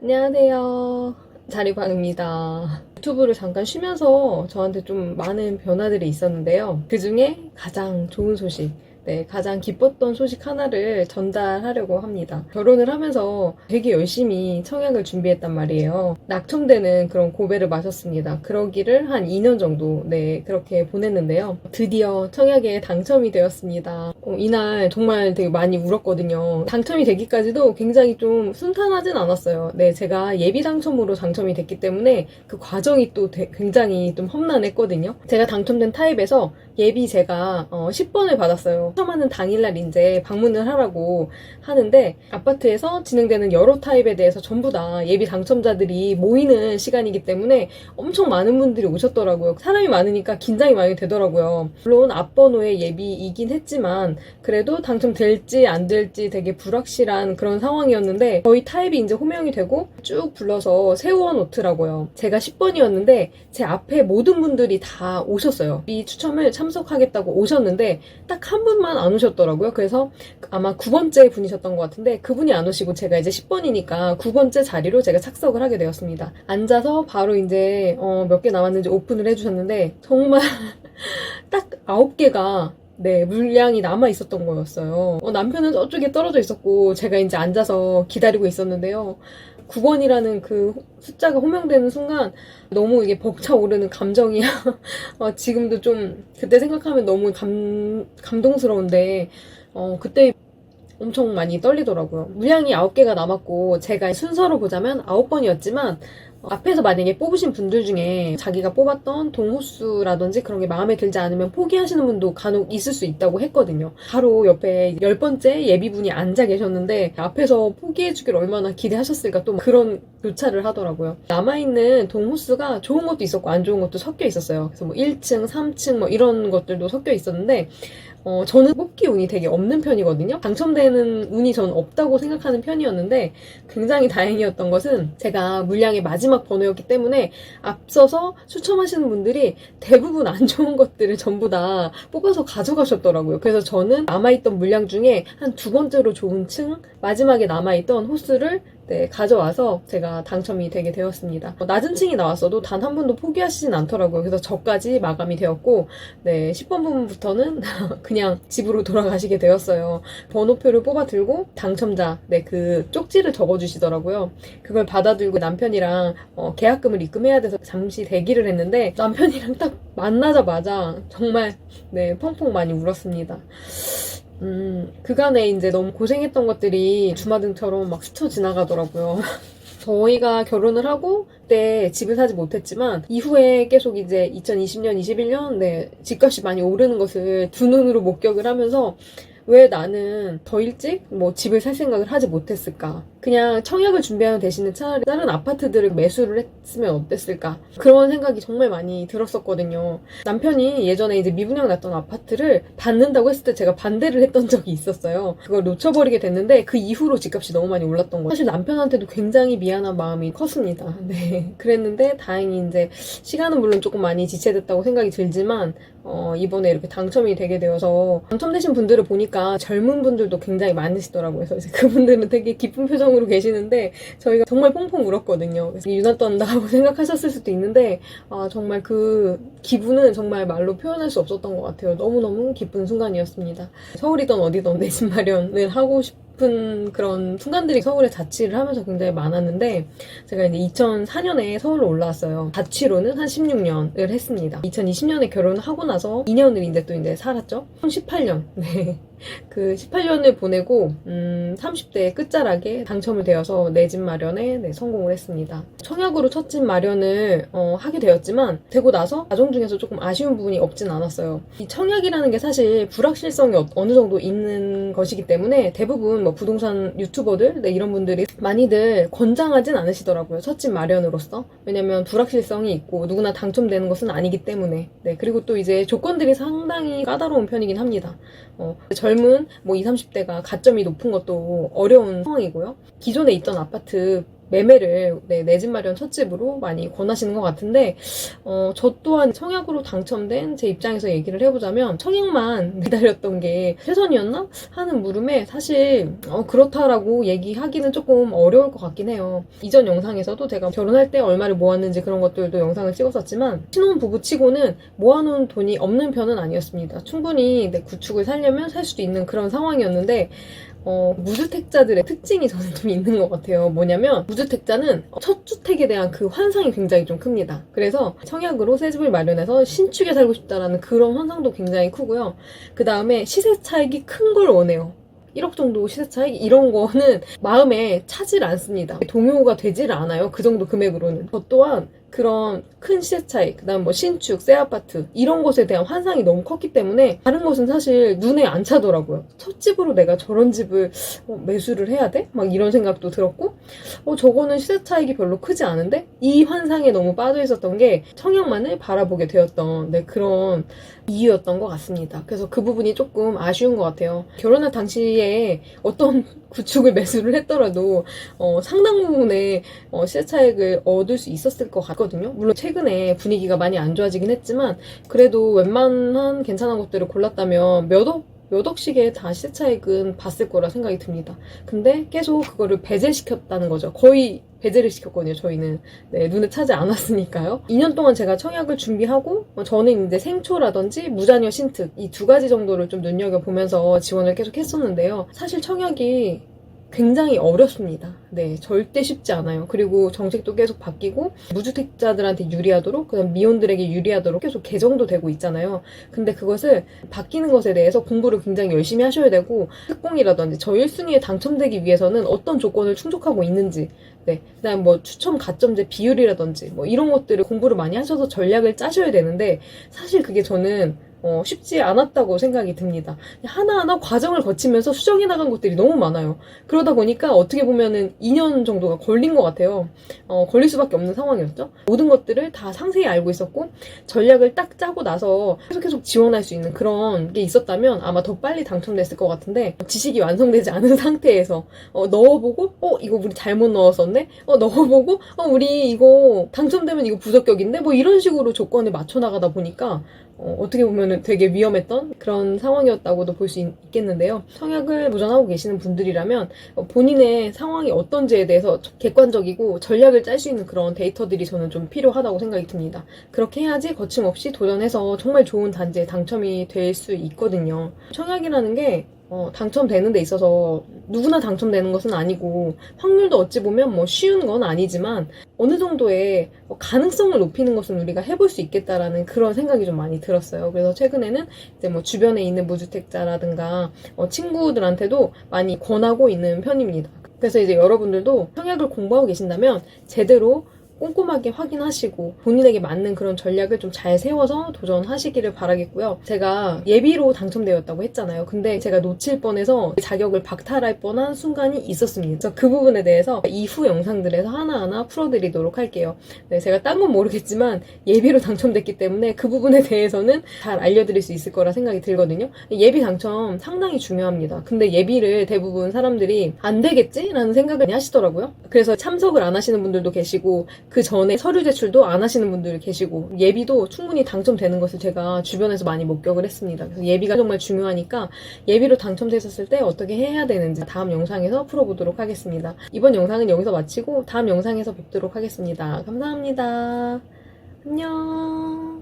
안녕하세요. 자리광입니다. 유튜브를 잠깐 쉬면서 저한테 좀 많은 변화들이 있었는데요. 그 중에 가장 좋은 소식, 가장 기뻤던 소식 하나를 전달하려고 합니다. 결혼을 하면서 되게 열심히 청약을 준비했단 말이에요. 낙첨되는 그런 고배를 마셨습니다. 그러기를 한 2년 정도, 그렇게 보냈는데요. 드디어 청약에 당첨이 되었습니다. 이날 정말 되게 많이 울었거든요. 당첨이 되기까지도 굉장히 좀 순탄하진 않았어요. 제가 예비 당첨으로 당첨이 됐기 때문에 그 과정이 또 굉장히 좀 험난했거든요. 제가 당첨된 타입에서 예비 제가 10번을 받았어요. 당첨하는 당일날 이제 방문을 하라고 하는데 아파트에서 진행되는 여러 타입에 대해서 전부 다 예비 당첨자들이 모이는 시간이기 때문에 엄청 많은 분들이 오셨더라고요. 사람이 많으니까 긴장이 많이 되더라고요. 물론 앞번호의 예비이긴 했지만 그래도 당첨될지 안 될지 되게 불확실한 그런 상황이었는데 저희 타입이 이제 호명이 되고 쭉 불러서 세워놓더라고요. 제가 10번이었는데 제 앞에 모든 분들이 다 오셨어요. 이 추첨을 참석하겠다고 오셨는데 딱 한 분만 안 오셨더라고요. 그래서 아마 9번째 분이셨던 것 같은데 그분이 안 오시고 제가 이제 10번이니까 9번째 자리로 제가 착석을 하게 되었습니다. 앉아서 바로 이제 몇 개 남았는지 오픈을 해주셨는데 정말 딱 9개가 물량이 남아 있었던 거였어요. 남편은 저쪽에 떨어져 있었고 제가 이제 앉아서 기다리고 있었는데요. 9번이라는 그 숫자가 호명되는 순간 너무 이게 벅차오르는 감정이 지금도 좀 그때 생각하면 너무 감동스러운데 그때 엄청 많이 떨리더라고요. 물량이 9개가 남았고 제가 순서로 보자면 9번이었지만 앞에서 만약에 뽑으신 분들 중에 자기가 뽑았던 동호수라든지 그런 게 마음에 들지 않으면 포기하시는 분도 간혹 있을 수 있다고 했거든요. 바로 옆에 10번째 예비분이 앉아 계셨는데 앞에서 포기해주길 얼마나 기대하셨을까 또 그런 교차를 하더라고요. 남아있는 동호수가 좋은 것도 있었고 안 좋은 것도 섞여 있었어요. 그래서 뭐 1층, 3층 뭐 이런 것들도 섞여 있었는데 저는 뽑기 운이 되게 없는 편이거든요. 당첨되는 운이 저는 없다고 생각하는 편이었는데 굉장히 다행이었던 것은 제가 물량의 마지막 번호였기 때문에 앞서서 추첨하시는 분들이 대부분 안 좋은 것들을 전부 다 뽑아서 가져가셨더라고요. 그래서 저는 남아있던 물량 중에 한 2번째로 좋은 층, 마지막에 남아있던 호수를 가져와서 제가 당첨이 되게 되었습니다. 낮은 층이 나왔어도 단 한 분도 포기하시진 않더라고요. 그래서 저까지 마감이 되었고 10번 부분부터는 그냥 집으로 돌아가시게 되었어요. 번호표를 뽑아 들고 당첨자 그 쪽지를 적어주시더라고요. 그걸 받아 들고 남편이랑 계약금을 입금해야 돼서 잠시 대기를 했는데 남편이랑 딱 만나자마자 정말 펑펑 많이 울었습니다. 그간에 이제 너무 고생했던 것들이 주마등처럼 막 스쳐 지나가더라고요. 저희가 결혼을 하고 그때 집을 사지 못했지만 이후에 계속 이제 2020년, 21년 집값이 많이 오르는 것을 두 눈으로 목격을 하면서 왜 나는 더 일찍 집을 살 생각을 하지 못했을까? 그냥 청약을 준비하는 대신에 차라리 다른 아파트들을 매수를 했으면 어땠을까? 그런 생각이 정말 많이 들었었거든요. 남편이 예전에 이제 미분양 났던 아파트를 받는다고 했을 때 제가 반대를 했던 적이 있었어요. 그걸 놓쳐버리게 됐는데 그 이후로 집값이 너무 많이 올랐던 거예요. 사실 남편한테도 굉장히 미안한 마음이 컸습니다. 그랬는데 다행히 이제 시간은 물론 조금 많이 지체됐다고 생각이 들지만 이번에 이렇게 당첨이 되게 되어서 당첨되신 분들을 보니까 젊은 분들도 굉장히 많으시더라고요. 그래서 이제 그분들은 되게 기쁜 표정으로 계시는데 저희가 정말 퐁퐁 울었거든요. 그래서 유난 떤다고 생각하셨을 수도 있는데 정말 그 기분은 정말 말로 표현할 수 없었던 것 같아요. 너무너무 기쁜 순간이었습니다. 서울이든 어디든 내 집 마련을 하고 싶은 그런 순간들이 서울에 자취를 하면서 굉장히 많았는데 제가 이제 2004년에 서울로 올라왔어요. 자취로는 한 16년을 했습니다. 2020년에 결혼을 하고 나서 2년을 이제 살았죠. 18년. 그 18년을 보내고 30대 끝자락에 당첨이 되어서 내 집 마련에 성공을 했습니다. 청약으로 첫 집 마련을 하게 되었지만 되고 나서 과정 중에서 조금 아쉬운 부분이 없진 않았어요. 이 청약이라는 게 사실 불확실성이 어느 정도 있는 것이기 때문에 대부분 부동산 유튜버들 이런 분들이 많이들 권장하진 않으시더라고요. 첫 집 마련으로서. 왜냐면 불확실성이 있고 누구나 당첨되는 것은 아니기 때문에. 그리고 또 이제 조건들이 상당히 까다로운 편이긴 합니다. 젊은 20, 30대가 가점이 높은 것도 어려운 상황이고요. 기존에 있던 아파트 매매를 내 집 마련 첫집으로 많이 권하시는 것 같은데 저 또한 청약으로 당첨된 제 입장에서 얘기를 해보자면 청약만 기다렸던 게 최선이었나? 하는 물음에 사실 그렇다라고 얘기하기는 조금 어려울 것 같긴 해요. 이전 영상에서도 제가 결혼할 때 얼마를 모았는지 그런 것들도 영상을 찍었었지만 신혼부부 치고는 모아놓은 돈이 없는 편은 아니었습니다. 충분히 내 구축을 살려면 살 수도 있는 그런 상황이었는데 무주택자들의 특징이 저는 좀 있는 것 같아요. 뭐냐면 무주택자는 첫 주택에 대한 그 환상이 굉장히 좀 큽니다. 그래서 청약으로 새 집을 마련해서 신축에 살고 싶다라는 그런 환상도 굉장히 크고요. 그 다음에 시세 차익이 큰 걸 원해요. 1억 정도 시세 차익 이런 거는 마음에 차질 않습니다. 동요가 되질 않아요. 그 정도 금액으로는. 저 또한 그런 큰 시세 차익, 그다음 뭐 신축, 새 아파트 이런 것에 대한 환상이 너무 컸기 때문에 다른 것은 사실 눈에 안 차더라고요. 첫 집으로 내가 저런 집을 매수를 해야 돼? 막 이런 생각도 들었고 저거는 시세 차익이 별로 크지 않은데? 이 환상에 너무 빠져 있었던 게 청약만을 바라보게 되었던 그런 이유였던 것 같습니다. 그래서 그 부분이 조금 아쉬운 것 같아요. 결혼할 당시에 어떤 구축을 매수를 했더라도 상당 부분의 시세 차익을 얻을 수 있었을 것 같거든요. 물론 최근에 분위기가 많이 안 좋아지긴 했지만 그래도 웬만한 괜찮은 것들을 골랐다면 몇 억씩의 다 시세 차익은 봤을 거라 생각이 듭니다. 근데 계속 그거를 배제시켰다는 거죠. 거의 배제를 시켰거든요, 저희는. 눈에 차지 않았으니까요. 2년 동안 제가 청약을 준비하고, 저는 이제 생초라든지 무자녀 신특, 이 두 가지 정도를 좀 눈여겨보면서 지원을 계속 했었는데요. 사실 청약이 굉장히 어렵습니다. 절대 쉽지 않아요. 그리고 정책도 계속 바뀌고 무주택자들한테 유리하도록 그다음 미혼들에게 유리하도록 계속 개정도 되고 있잖아요. 근데 그것을 바뀌는 것에 대해서 공부를 굉장히 열심히 하셔야 되고 특공이라든지 저 1순위에 당첨되기 위해서는 어떤 조건을 충족하고 있는지 그다음 뭐 추첨 가점제 비율이라든지 뭐 이런 것들을 공부를 많이 하셔서 전략을 짜셔야 되는데 사실 그게 저는 쉽지 않았다고 생각이 듭니다. 하나하나 과정을 거치면서 수정해 나간 것들이 너무 많아요. 그러다 보니까 어떻게 보면은 2년 정도가 걸린 것 같아요. 걸릴 수밖에 없는 상황이었죠. 모든 것들을 다 상세히 알고 있었고 전략을 딱 짜고 나서 계속 지원할 수 있는 그런 게 있었다면 아마 더 빨리 당첨됐을 것 같은데 지식이 완성되지 않은 상태에서 넣어보고 이거 우리 잘못 넣었었네? 넣어보고 우리 이거 당첨되면 이거 부적격인데? 뭐 이런 식으로 조건을 맞춰 나가다 보니까 어떻게 보면 되게 위험했던 그런 상황이었다고도 볼 수 있겠는데요. 청약을 도전하고 계시는 분들이라면 본인의 상황이 어떤지에 대해서 객관적이고 전략을 짤 수 있는 그런 데이터들이 저는 좀 필요하다고 생각이 듭니다. 그렇게 해야지 거침없이 도전해서 정말 좋은 단지에 당첨이 될 수 있거든요. 청약이라는 게 당첨되는 데 있어서 누구나 당첨되는 것은 아니고 확률도 어찌 보면 뭐 쉬운 건 아니지만 어느 정도의 가능성을 높이는 것은 우리가 해볼 수 있겠다라는 그런 생각이 좀 많이 들었어요. 그래서 최근에는 이제 뭐 주변에 있는 무주택자라든가 친구들한테도 많이 권하고 있는 편입니다. 그래서 이제 여러분들도 청약을 공부하고 계신다면 제대로 꼼꼼하게 확인하시고 본인에게 맞는 그런 전략을 좀 잘 세워서 도전하시기를 바라겠고요. 제가 예비로 당첨되었다고 했잖아요. 근데 제가 놓칠 뻔해서 자격을 박탈할 뻔한 순간이 있었습니다. 그래서 그 부분에 대해서 이후 영상들에서 하나하나 풀어드리도록 할게요. 제가 딴 건 모르겠지만 예비로 당첨됐기 때문에 그 부분에 대해서는 잘 알려드릴 수 있을 거라 생각이 들거든요. 예비 당첨 상당히 중요합니다. 근데 예비를 대부분 사람들이 안 되겠지? 라는 생각을 많이 하시더라고요. 그래서 참석을 안 하시는 분들도 계시고 그 전에 서류 제출도 안 하시는 분들 계시고 예비도 충분히 당첨되는 것을 제가 주변에서 많이 목격을 했습니다. 그래서 예비가 정말 중요하니까 예비로 당첨되셨을 때 어떻게 해야 되는지 다음 영상에서 풀어보도록 하겠습니다. 이번 영상은 여기서 마치고 다음 영상에서 뵙도록 하겠습니다. 감사합니다. 안녕.